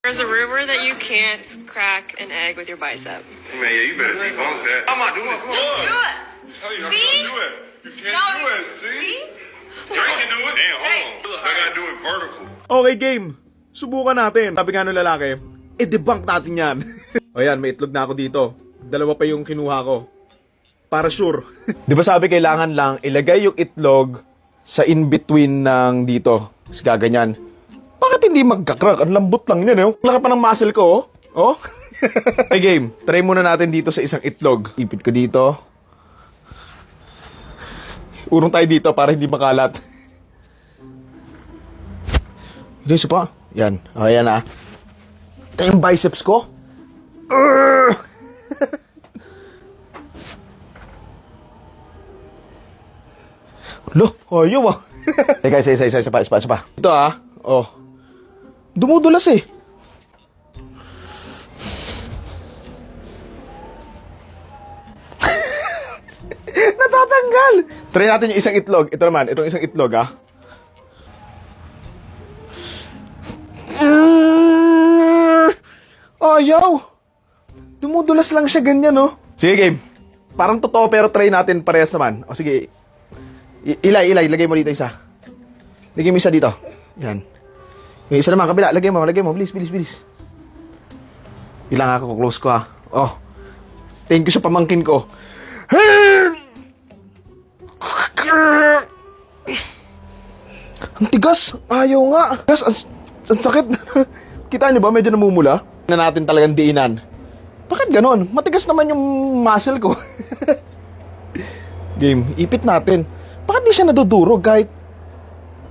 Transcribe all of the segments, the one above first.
There's a rumor that you can't crack an egg with your bicep. Man, yeah, you better debunk that. I'm not doing this. Do it. Tell you, See? I'm gonna do it. You can't No, do it. See? Drake can do it. Damn, hold on. I gotta do it vertical. Okay, game. Subukan natin. Sabi nga nung lalaki, debunk natin yan. O yan, may itlog na ako dito. Dalawa pa yung kinuha ko. Para sure. Di ba sabi kailangan lang ilagay yung itlog sa in-between ng dito. Tapos gaganyan. Bakit hindi magkakrak? Ang lambot lang yan, eh. Laka pa ng muscle ko, oh. Oh? Okay, game. Try muna natin dito sa isang itlog. Ipit ko dito. Urong tayo dito para hindi makalat. Hindi, isa pa. Yan. O, yan ah. Ito yung biceps ko. Lo, ayaw ah. Teka, isa pa. Ito ah. Oh. Dumudulas eh. Natatanggal. Try natin yung isang itlog. Ito naman, itong isang itlog ah. Ayaw. Dumudulas lang siya ganyan, no? Sige, game. Parang totoo pero try natin parehas naman. O sige. Ilay. Lagay mo dito isa. Lagay mo isa dito. Yan. Yung isa naman, kabila. Lagay mo. Bilis. Ilang ako, close ko ha. Oh. Thank you sa pamangkin ko. Ang tigas. Ayaw nga. Tigas, ang sakit. Kita niyo ba? Medyo namumula. Na natin talagang diinan. Bakit ganon? Matigas naman yung muscle ko. Game, ipit natin. Bakit di siya nadudurog kahit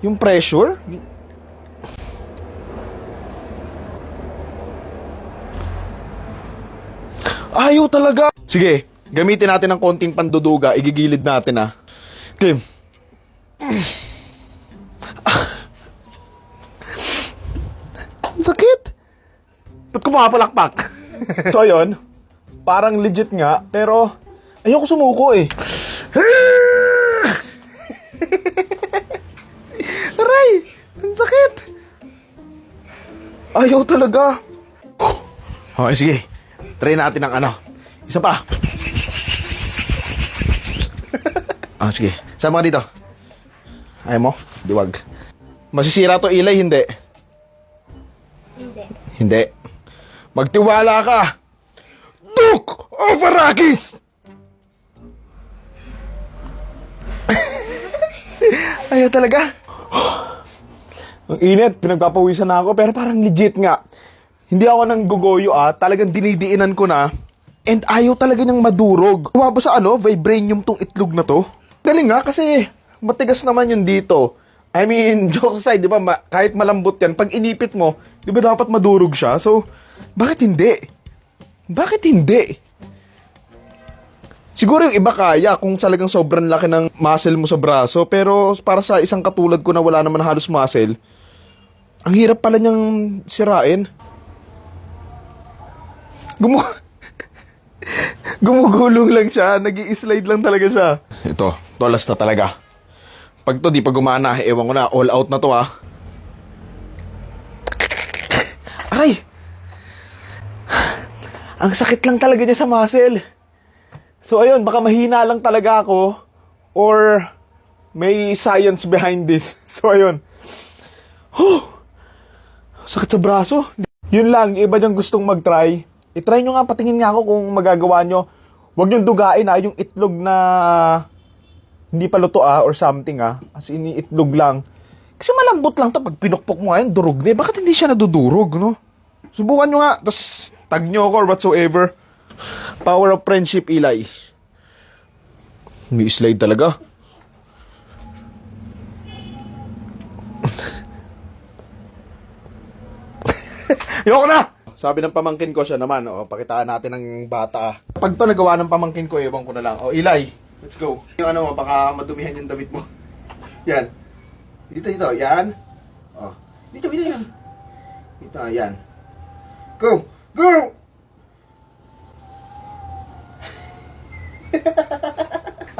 yung pressure? Ayaw talaga. Sige, gamitin natin ng konting panduduga. Igigilid natin ah. Game. Sakit. Ba't ko makapalakpak? So yun, parang legit nga, pero ayoko sumuko eh. Aray! Ang sakit! Ayaw talaga. Okay, sige. Try natin ang ano. Isa pa. Sige. Sama ka dito. Ayaw mo? Diwag. Masisira to ilay, hindi? Hindi. Magtiwala ka! Duke of Arrakis! Ayaw talaga. Ang init, pinagpapawisan na ako, pero parang legit nga. Hindi ako nang gugoyo talagang dinidiinan ko na. And ayaw talaga niyang madurog. Tumaba sa vibranium tong itlog na to. Galing nga kasi matigas naman yun dito. I mean, joke aside, di ba, kahit malambot yan, pag inipit mo, di ba dapat madurog siya? So, bakit hindi? Bakit hindi? Siguro yung iba kaya kung talagang sobrang laki ng muscle mo sa braso, pero para sa isang katulad ko na wala naman halos muscle, ang hirap pala niyang sirain. Gumugulong lang siya, nag-i-slide lang talaga siya. Ito, tolas na talaga. Pag to, di pa gumana, ewan ko na, all out na to Aray! Ang sakit lang talaga niya sa muscle. So ayun, baka mahina lang talaga ako or may science behind this. So ayun. Sakit sa braso. Yun lang, iba niyang gustong mag-try. I-try nyo nga, patingin nga ako kung magagawa nyo. Huwag nyo dugain yung itlog na hindi pa luto or something As in, itlog lang. Kasi malambot lang to. Pag pinukpok mo ngayon, durog na. Bakit hindi siya nadudurog, no? Subukan nyo nga. Tapos tag nyo ako or whatsoever. Power of friendship, Eli. May slide talaga. Yoko na! Sabi ng pamangkin ko siya naman. Pakitaan natin ng bata. Pag to nagawa ng pamangkin ko, ewan ko na lang. Eli, let's go. Yung baka madumihan yung damit mo. Yan. Dito. Yan. Dito yan. Dito, yan. Go!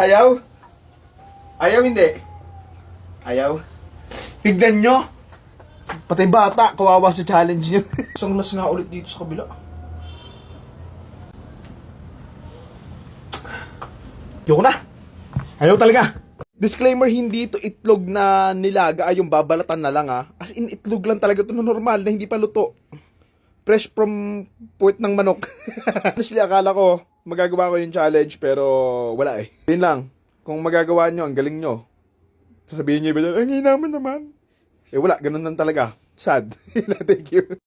Ayaw? Ayaw hindi? Ayaw? Tignan nyo! Patay bata, kawawa sa challenge niyo. Isang las nga ulit dito sa kabila. Yoko na. Ayaw talaga. Disclaimer, hindi ito itlog na nilaga ay yung babalatan na lang ha. As in, itlog lang talaga ito na normal na hindi pa luto. Fresh from puwet ng manok. Honestly, akala ko magagawa ko yung challenge pero wala eh. Yun lang. Kung magagawa nyo, ang galing nyo. Sasabihin nyo iba dyan, ang hina mo naman. Eh wala, ganun lang talaga. Sad. Thank you.